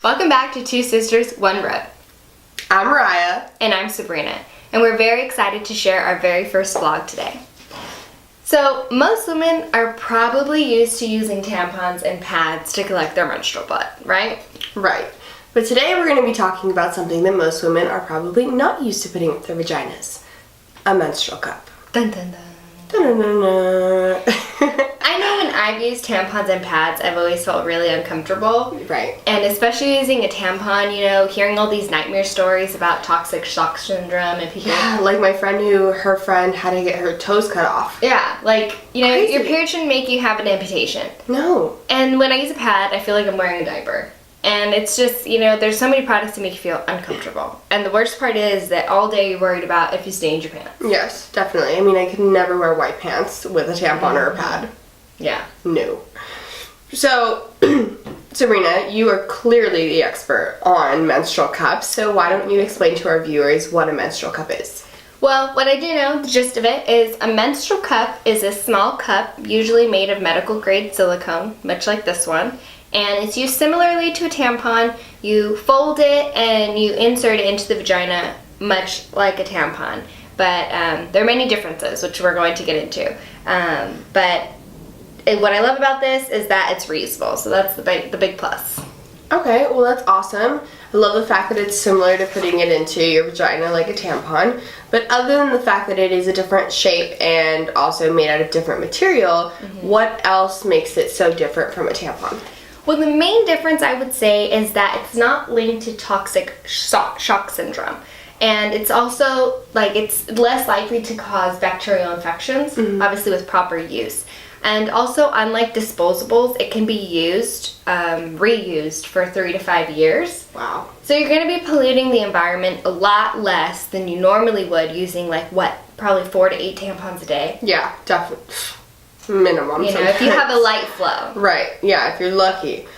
Welcome back to Two Sisters, One Road. I'm Mariah. And I'm Sabrina. And we're very excited to share our very first vlog today. So, most women are probably used to using tampons and pads to collect their menstrual blood, right? Right. But today we're going to be talking about something that most women are probably not used to putting up their vaginas. A menstrual cup. Dun dun dun. Dun, dun, dun, dun. I know when I've used tampons and pads, I've always felt really uncomfortable. Right. And especially using a tampon, hearing all these nightmare stories about toxic shock syndrome and people. Yeah, like my friend her friend had to get her toes cut off. Yeah, Crazy. Your period shouldn't make you have an amputation. No. And when I use a pad, I feel like I'm wearing a diaper. And it's just, there's so many products that make you feel uncomfortable. And the worst part is that all day you're worried about if you stained your pants. Yes, definitely. I mean, I could never wear white pants with a tampon or a pad. Yeah. No. So, Sabrina, you are clearly the expert on menstrual cups, so why don't you explain to our viewers what a menstrual cup is? Well, what I do know, the gist of it, is a menstrual cup is a small cup, usually made of medical grade silicone, much like this one. And it's used similarly to a tampon. You fold it and you insert it into the vagina, much like a tampon. But there are many differences, which we're going to get into. But what I love about this is that it's reusable, so that's the big plus. Okay, well that's awesome. I love the fact that it's similar to putting it into your vagina like a tampon. But other than the fact that it is a different shape and also made out of different material, what else makes it so different from a tampon? Well, the main difference I would say is that it's not linked to toxic shock syndrome. And it's also, it's less likely to cause bacterial infections, obviously with proper use. And also, unlike disposables, it can be used, reused for 3 to 5 years. Wow. So you're going to be polluting the environment a lot less than you normally would using, probably 4 to 8 tampons a day. Yeah, definitely. Minimum. If you have a light flow. Right, yeah, if you're lucky.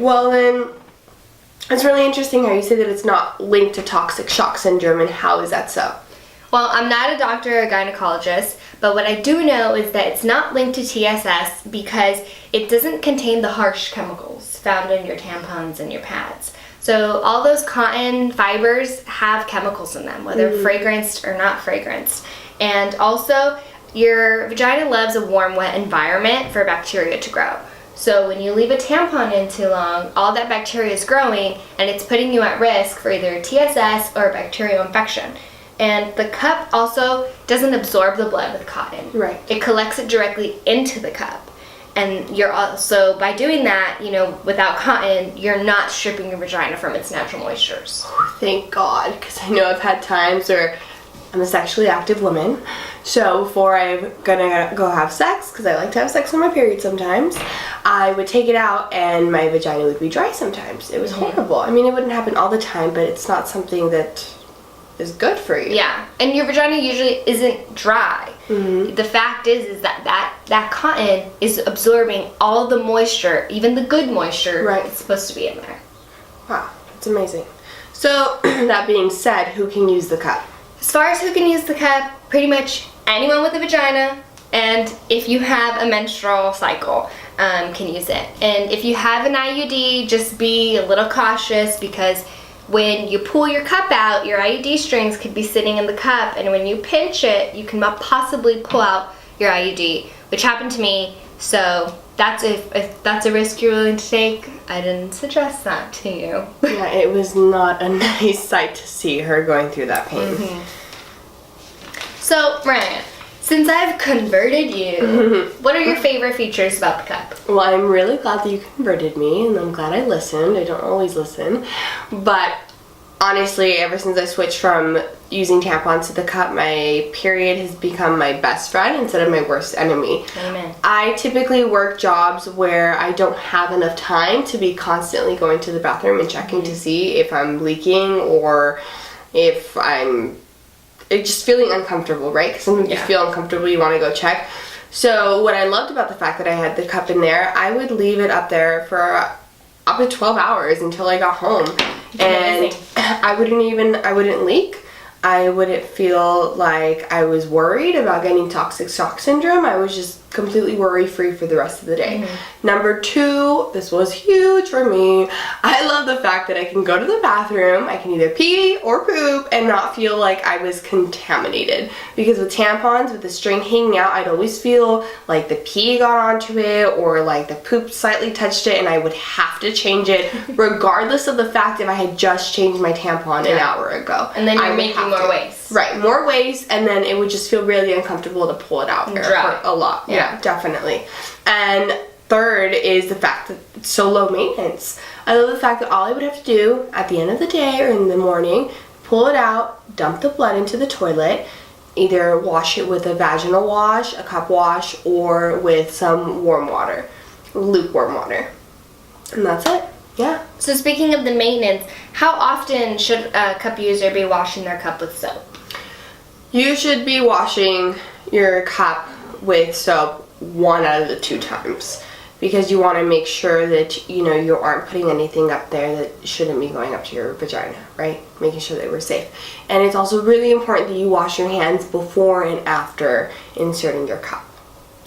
Well then, it's really interesting how you say that it's not linked to toxic shock syndrome, and how is that so? Well, I'm not a doctor or a gynecologist, but what I do know is that it's not linked to TSS because it doesn't contain the harsh chemicals found in your tampons and your pads. So all those cotton fibers have chemicals in them, whether fragranced or not fragranced. And also, your vagina loves a warm, wet environment for bacteria to grow. So when you leave a tampon in too long, all that bacteria is growing and it's putting you at risk for either TSS or bacterial infection. And the cup also doesn't absorb the blood with cotton. Right. It collects it directly into the cup. And you're also, by doing that, without cotton, you're not stripping your vagina from its natural moistures. Thank God, because I know I've had times where I'm a sexually active woman, so before I'm gonna go have sex, because I like to have sex on my period sometimes, I would take it out and my vagina would be dry sometimes. It was horrible. I mean, it wouldn't happen all the time, but it's not something that is good for you. Yeah, and your vagina usually isn't dry. The fact is that cotton is absorbing all the moisture, even the good moisture that's supposed to be in there. Wow, that's amazing. So, that being said, who can use the cup? As far as who can use the cup, pretty much anyone with a vagina, and if you have a menstrual cycle, can use it. And if you have an IUD, just be a little cautious because when you pull your cup out, your IUD strings could be sitting in the cup, and when you pinch it, you can possibly pull out your IUD, which happened to me. So that's if that's a risk you're willing to take. I didn't suggest that to you. Yeah, it was not a nice sight to see her going through that pain. So, Mariah, since I've converted you, what are your favorite features about the cup? Well, I'm really glad that you converted me, and I'm glad I listened. I don't always listen. But honestly, ever since I switched from using tampons to the cup, my period has become my best friend instead of my worst enemy. Amen. I typically work jobs where I don't have enough time to be constantly going to the bathroom and checking to see if I'm leaking or if I'm just feeling uncomfortable, right? Because sometimes you feel uncomfortable, you want to go check. So what I loved about the fact that I had the cup in there, I would leave it up there for up to 12 hours until I got home. And I wouldn't leak. I wouldn't feel like I was worried about getting toxic shock syndrome. I was just completely worry-free for the rest of the day. Number 2, this was huge for me. I love the fact that I can go to the bathroom, I can either pee or poop and not feel like I was contaminated. Because with tampons, with the string hanging out, I'd always feel like the pee got onto it or like the poop slightly touched it and I would have to change it regardless of the fact if I had just changed my tampon an hour ago. And then you're making more waste. Right, more waste, and then it would just feel really uncomfortable to pull it out. It hurt a lot. Yeah, definitely. And third is the fact that it's so low maintenance. I love the fact that all I would have to do at the end of the day or in the morning, pull it out, dump the blood into the toilet, either wash it with a vaginal wash, a cup wash, or with some warm water, lukewarm water. And that's it. Yeah. So speaking of the maintenance, how often should a cup user be washing their cup with soap? You should be washing your cup with soap 1 out of the 2 times because you want to make sure that you aren't putting anything up there that shouldn't be going up to your vagina, right? Making sure that we're safe. And it's also really important that you wash your hands before and after inserting your cup.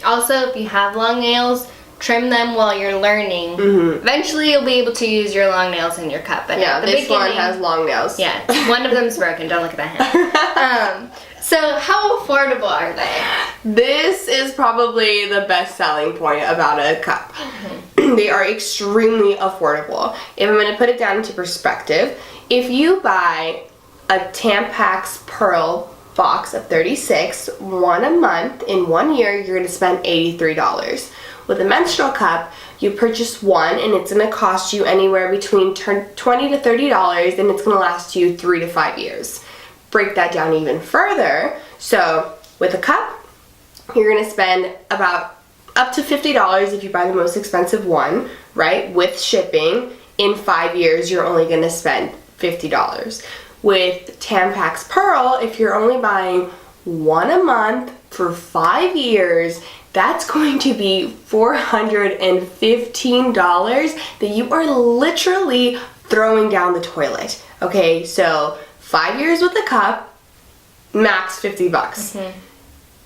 Also, if you have long nails, trim them while you're learning. Eventually you'll be able to use your long nails in your cup. But yeah, this one has long nails. Yeah, one of them's broken. Don't look at that hand. So how affordable are they? This is probably the best selling point about a cup. They are extremely affordable. If I'm going to put it down into perspective, if you buy a Tampax Pearl box of 36, one a month, in 1 year, you're going to spend $83. With a menstrual cup, you purchase one and it's going to cost you anywhere between $20 to $30 and it's going to last you 3 to 5 years. Break that down even further. So with a cup, you're going to spend about up to $50 if you buy the most expensive one, right? With shipping, in 5 years, you're only going to spend $50. With Tampax Pearl, if you're only buying one a month for 5 years, that's going to be $415 that you are literally throwing down the toilet. Okay, so 5 years with a cup, max $50.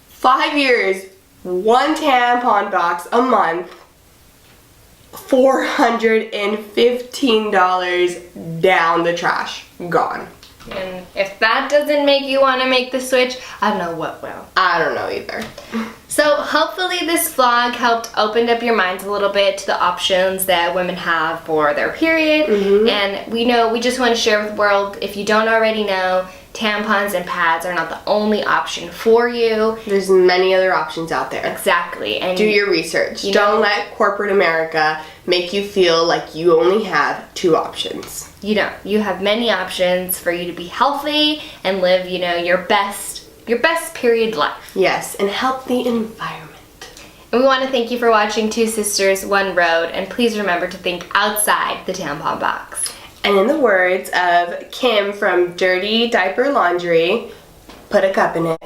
5 years, one tampon box a month, $415 down the trash, gone. And if that doesn't make you want to make the switch, I don't know what will. I don't know either. So hopefully this vlog helped open up your minds a little bit to the options that women have for their period. And we just want to share with the world, if you don't already know, tampons and pads are not the only option for you. There's many other options out there. Exactly. And do your research. Don't let corporate America make you feel like you only have 2 options. You don't. You have many options for you to be healthy and live, your best period life. Yes, and help the environment. And we want to thank you for watching Two Sisters, One Road, and please remember to think outside the tampon box. And in the words of Kim from Dirty Diaper Laundry, put a cup in it.